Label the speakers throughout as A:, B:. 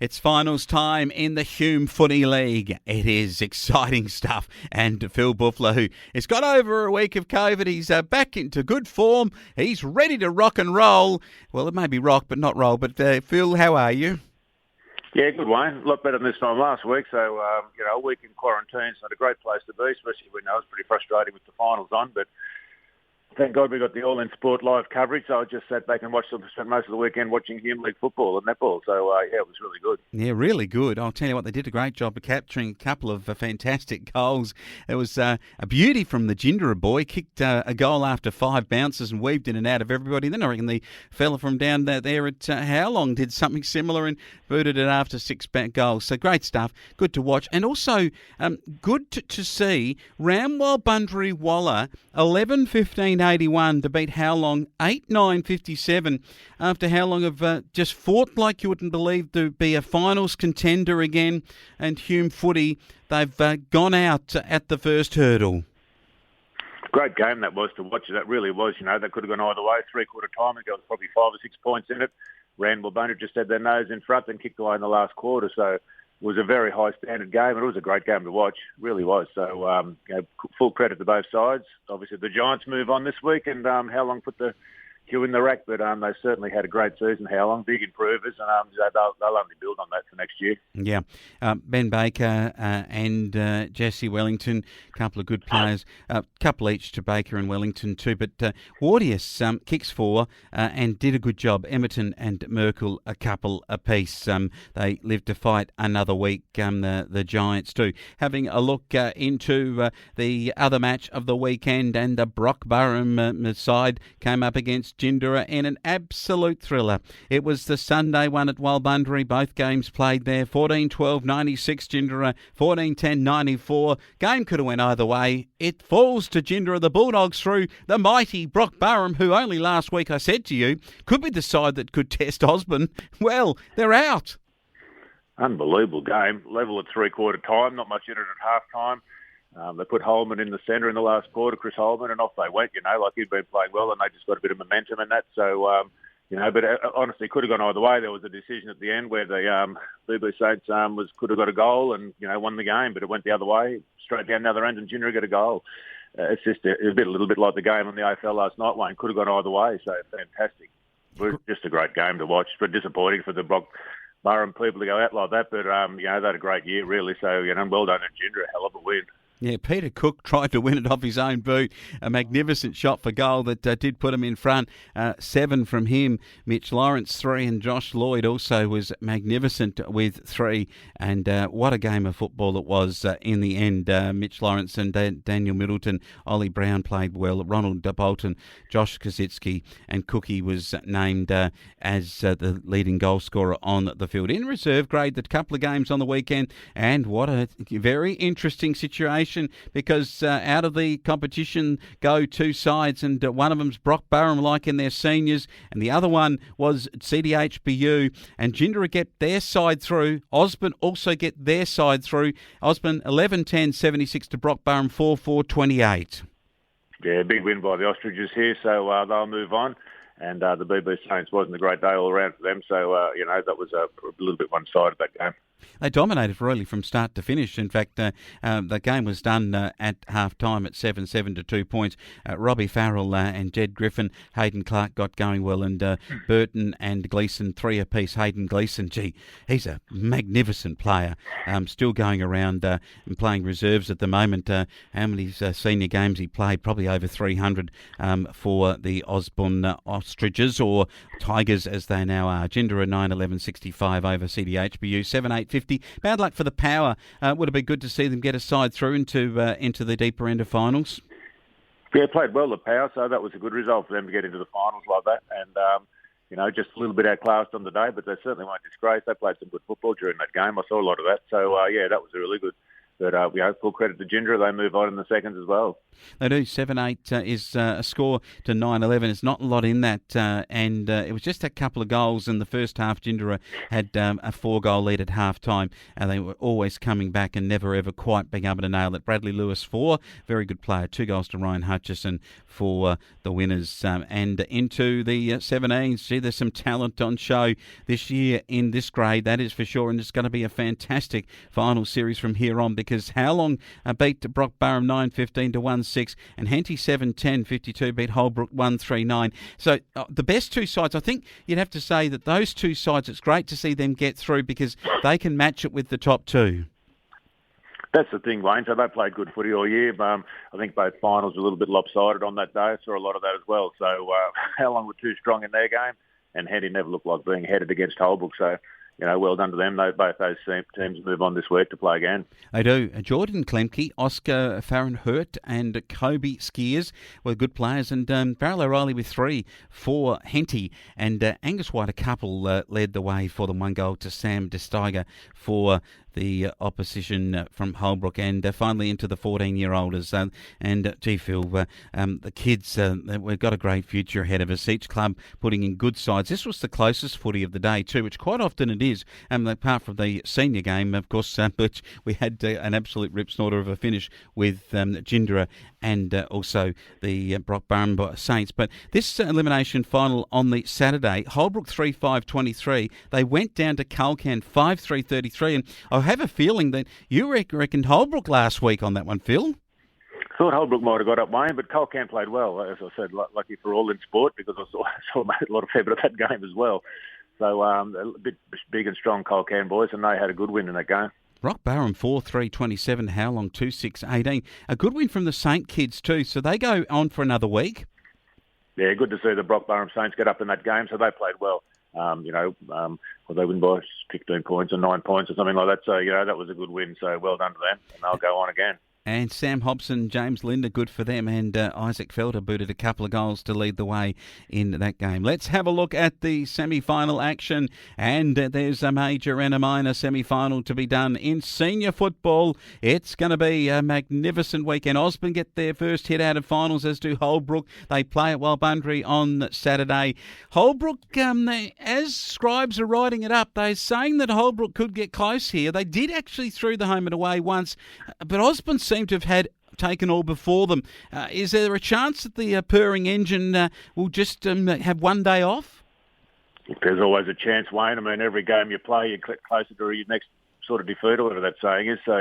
A: It's finals time in the Hume Footy League. It is exciting stuff. And Phil Bouffler, who has got over a week of COVID, he's back into good form. He's ready to rock and roll. Well, it may be rock, but not roll. But Phil, how are you?
B: Yeah, good, Wayne. A lot better than this time last week. So, a week in quarantine's not a great place to be, especially when it was pretty frustrating with the finals on. But thank God we got the All In Sport live coverage. So I just sat back and spent most of the weekend watching Hume League football and netball. So, it was really good.
A: Yeah, really good. I'll tell you what, they did a great job of capturing a couple of fantastic goals. It was a beauty from the Gindera boy. Kicked a goal after 5 bounces and weaved in and out of everybody. Then I reckon the fella from down there at Howlong did something similar and booted it after 6 goals. So great stuff. Good to watch. And also good to see Ramwell Bundry Waller 11-15-81 to beat Howlong 8-9-57 after Howlong have just fought like you wouldn't believe to be a finals contender again. And Hume Footy, they've gone out at the first hurdle.
B: Great game that was to watch. That really was. That could have gone either way. Three-quarter time, there was probably 5 or 6 points in it. Ramwell Bundry just had their nose in front and kicked away in the last quarter. So it was a very high-standard game, and it was a great game to watch. Really was. So full credit to both sides. Obviously, the Giants move on this week, and Howlong put the cue in the rack, but they certainly had a great season. Howlong, big improvers, and they'll only build on that for next year.
A: Yeah. Ben Baker and Jesse Wellington, a couple of good players, a couple each to Baker and Wellington too, but Wardius kicks 4 and did a good job. Emerton and Merkel, a couple apiece. They lived to fight another week, the Giants too. Having a look into the other match of the weekend, and the Brock Burham side came up against Gindera in an absolute thriller. It was the Sunday one at Walbundry. Both games played there. 14-12, 96 Gindera, 14-10, 94. Game could have went either way. It falls to Gindera. The Bulldogs through the mighty Brock Burham, who only last week I said to you could be the side that could test Osborne. Well, they're out.
B: Unbelievable game. Level at three-quarter time. Not much in it at half-time. They put Holman in the centre in the last quarter, Chris Holman, and off they went, like he'd been playing well, and they just got a bit of momentum in that. So, but honestly, could have gone either way. There was a decision at the end where the BB Saints could have got a goal and, won the game, but it went the other way, straight down the other end, and Gindera got a goal. It's just a little bit like the game on the AFL last night, Wayne. Could have gone either way, so fantastic. It was just a great game to watch, but disappointing for the Brock Burham people to go out like that, but, they had a great year, really, so, well done at Gindera, hell of a win.
A: Yeah, Peter Cook tried to win it off his own boot. A magnificent shot for goal that did put him in front. 7 from him. Mitch Lawrence 3, and Josh Lloyd also was magnificent with 3. And what a game of football it was in the end. Mitch Lawrence and Daniel Middleton, Ollie Brown played well. Ronald Bolton, Josh Kosicki, and Cookie was named as the leading goal scorer on the field. In reserve grade, the couple of games on the weekend, and what a very interesting situation. Because out of the competition go 2 sides, and one of them's Brock Burham, like in their seniors, and the other one was CDHBU, and Gindera get their side through. Osborne also get their side through. Osborne 11-10, 76 to Brock Burham 4-4, 28.
B: Yeah, big win by the Ostriches here, so they'll move on. And the BB Saints wasn't a great day all around for them, so, that was a little bit one-sided, that game.
A: They dominated really from start to finish. In fact, the game was done at half-time at 7-7 to 2 points. Robbie Farrell and Jed Griffin, Hayden Clark got going well, and Burton and Gleeson 3 apiece. Hayden Gleeson, he's a magnificent player, still going around and playing reserves at the moment. How many senior games he played? Probably over 300 for the Osborne Ostriches, or Tigers as they now are. Gindera 9-11-65 over CDHBU, 7-8-50. Bad luck for the Power. Would it be good to see them get a side through into the deeper end of finals?
B: Yeah, played well, the Power, so that was a good result for them to get into the finals like that. And, just a little bit outclassed on the day, but they certainly weren't disgraced. They played some good football during that game. I saw a lot of that. So, that was a really good But full credit to Ginger. They move on in the seconds as well.
A: They do. 7-8 is a score to 9-11. It's not a lot in that, and it was just a couple of goals in the first half. Ginger had a 4-goal lead at half-time, and they were always coming back and never ever quite being able to nail it. Bradley Lewis, 4, very good player. 2 goals to Ryan Hutchison for the winners. And into the 17s, gee, there's some talent on show this year in this grade, that is for sure, and it's going to be a fantastic final series from here on, because How Long beat Brock Barham 9-15 to 1-6, and Henty 7-10, 52 beat Holbrook 1-3-9. So the best two sides, I think you'd have to say that those two sides, it's great to see them get through because they can match it with the top two.
B: That's the thing, Wayne. So they played good footy all year. I think both finals were a little bit lopsided on that day. I saw a lot of that as well. So How Long were too strong in their game, and Henty never looked like being headed against Holbrook. So, well done to them. Both those teams move on this week to play again. They
A: do. Jordan Klemke, Oscar Farrenhurt and Kobe Skiers were good players, and Barrel O'Reilly with 3 for Henty, and Angus White, a couple, led the way for the 1 goal to Sam De Steiger for the opposition from Holbrook, and finally into the 14-year-olders. Phil, the kids, we've got a great future ahead of us. Each club putting in good sides. This was the closest footy of the day too, which quite often it is, apart from the senior game, of course, which we had an absolute rip-snorter of a finish with Gindera and also the Brock Barham Saints. But this elimination final on the Saturday, Holbrook 3-5-23, they went down to Culcan 5-3-33, and I have a feeling that you reckoned Holbrook last week on that one, Phil.
B: Thought Holbrook might have got up, Wayne, but Culcan played well. As I said, lucky for all in sport, because I saw a lot of fair bit of that game as well. So a bit big and strong Culcan boys, and they had a good win in that game.
A: Brock Barham 4-3-27, How Long 2-6-18. A good win from the Saint kids too, so they go on for another week.
B: Yeah, good to see the Brock Barham Saints get up in that game, so they played well. They win by 15 points or 9 points or something like that. So, that was a good win. So well done to them, and they'll go on again.
A: And Sam Hobson, James Linder, good for them. And Isaac Felder booted a couple of goals to lead the way in that game. Let's have a look at the semi-final action. And there's a major and a minor semi-final to be done in senior football. It's going to be a magnificent weekend. Osborne get their first hit out of finals, as do Holbrook. They play at Walbundry on Saturday. Holbrook, as scribes are writing it up, they're saying that Holbrook could get close here. They did actually through the home and away once, but Osborne seem to have had taken all before them. Is there a chance that the purring engine will just have one day off?
B: There's always a chance, Wayne. I mean, every game you play, you click closer to your next sort of defeat, or whatever that saying is. So,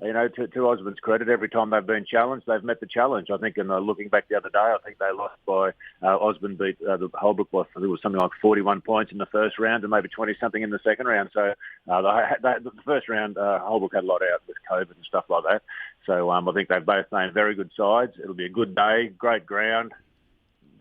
B: to Osborne's credit, every time they've been challenged, they've met the challenge. I think, and looking back the other day, I think they lost by, Osborne beat the Holbrook by, I think it was something like 41 points in the first round and maybe 20-something in the second round. So the first round, Holbrook had a lot out with COVID and stuff like that. So I think they've both named very good sides. It'll be a good day, great ground.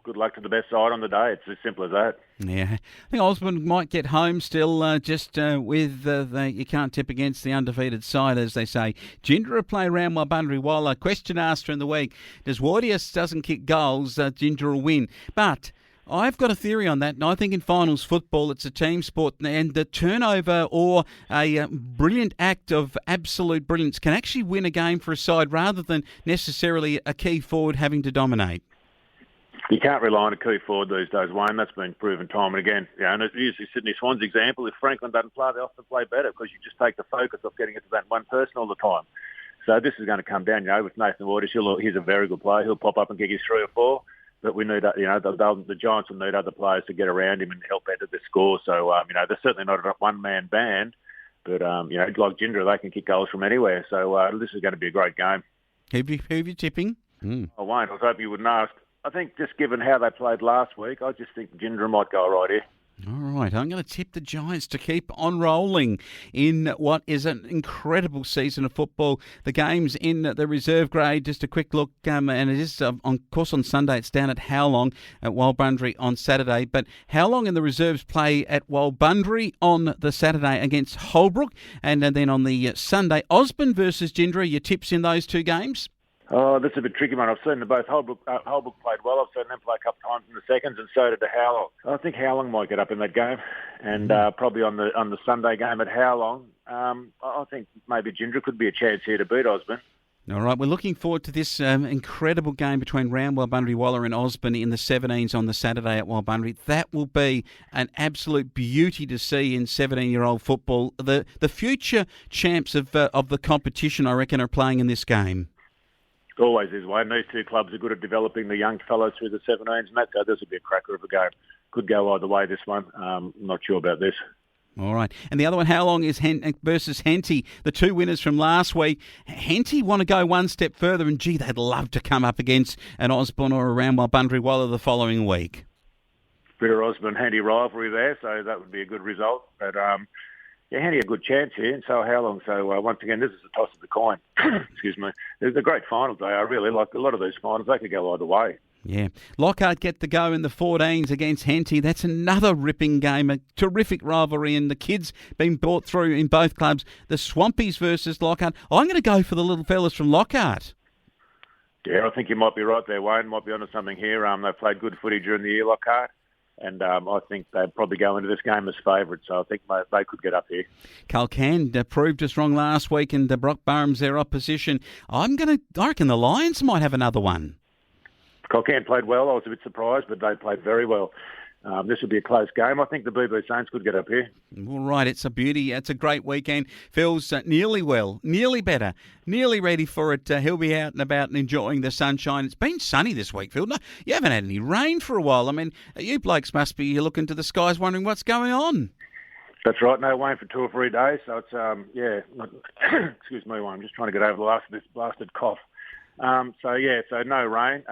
B: Good luck to the best side on the day. It's as simple as that.
A: Yeah, I think Osborne might get home still with you can't tip against the undefeated side, as they say. Gindera play around Walbundry. While a question asked in the week, does Wardius doesn't kick goals, Gindera will win. But I've got a theory on that, and I think in finals football it's a team sport, and the turnover or a brilliant act of absolute brilliance can actually win a game for a side rather than necessarily a key forward having to dominate.
B: You can't rely on a key forward these days, Wayne. That's been proven time and again. And it's usually Sydney Swans example. If Franklin doesn't play, they often play better because you just take the focus off getting it to that one person all the time. So this is going to come down, with Nathan Wardius. He's a very good player. He'll pop up and kick his 3 or 4. But we need, the Giants will need other players to get around him and help enter the score. So, they're certainly not a one-man band. But, like Gindera, they can kick goals from anywhere. So this is going to be a great game.
A: Who are you tipping?
B: I won't. I was hoping you wouldn't ask. I think just given how they played last week, I just think Gindera might go right here.
A: All right, I'm going to tip the Giants to keep on rolling in what is an incredible season of football. The games in the reserve grade, just a quick look, and it is, on Sunday, it's down at How Long at Walbundry on Saturday. But How Long and the reserves play at Walbundry on the Saturday against Holbrook. And then on the Sunday, Osborne versus Gindera. Your tips in those two games?
B: Oh, that's a bit tricky, one. I've seen them both. Holbrook played well. I've seen them play a couple of times in the seconds, and so did the Howlong. I think Howlong might get up in that game, and probably on the Sunday game at Howlong, I think maybe Ginger could be a chance here to beat Osborne.
A: All right, we're looking forward to this incredible game between Round Walbundry Waller and Osborne in the 17s on the Saturday at Walbundry. That will be an absolute beauty to see in 17-year-old football. The future champs of the competition, I reckon, are playing in this game.
B: Always is, Wayne. These two clubs are good at developing the young fellows through the 17s, and this will be a cracker of a game. Could go either way, this one. Not sure about this.
A: All right. And the other one, how long is versus Henty, the two winners from last week. Henty want to go one step further, and gee, they'd love to come up against an Osborne or a Round Walbundry Waller the following week.
B: Bit of Osborne-Henty rivalry there, so that would be a good result. But Henty a good chance here, and so how long? So once again, this is the toss of the coin. Excuse me. They're great finals. They are really like a lot of these finals. They could go either way.
A: Yeah. Lockhart get the go in the 14s against Henty. That's another ripping game, a terrific rivalry, and the kids being brought through in both clubs. The Swampies versus Lockhart. I'm going to go for the little fellas from Lockhart.
B: Yeah, I think you might be right there, Wayne. Might be onto something here. They played good footy during the year, Lockhart. And I think they'd probably go into this game as favourites, so I think they could get up here.
A: Culcan proved us wrong last week, and Brock Burham's their opposition. I reckon the Lions might have another one.
B: Culcan played well. I was a bit surprised, but they played very well. This would be a close game. I think the BB Saints could get up here.
A: All right, it's a beauty. It's a great weekend. Phil's nearly well, nearly better, nearly ready for it. He'll be out and about and enjoying the sunshine. It's been sunny this week, Phil. No, you haven't had any rain for a while. I mean, you blokes must be looking to the skies wondering what's going on.
B: That's right. No rain for 2 or 3 days. So it's, excuse me, I'm just trying to get over the last of this blasted cough. So no rain.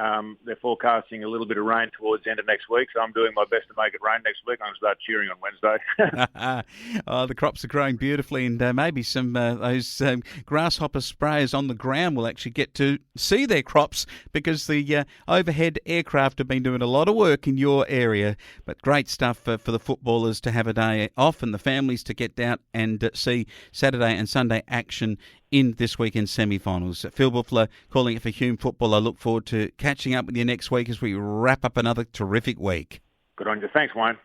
B: They're forecasting a little bit of rain towards the end of next week, so I'm doing my best to make it rain next week. I'm going to start cheering on Wednesday.
A: The crops are growing beautifully, and maybe some those grasshopper sprayers on the ground will actually get to see their crops because the overhead aircraft have been doing a lot of work in your area. But great stuff for the footballers to have a day off and the families to get out and see Saturday and Sunday action in this weekend's semi-finals. Phil Bouffler calling it for Hume Football. I look forward to catching up with you next week as we wrap up another terrific week.
B: Good on you. Thanks, Wayne.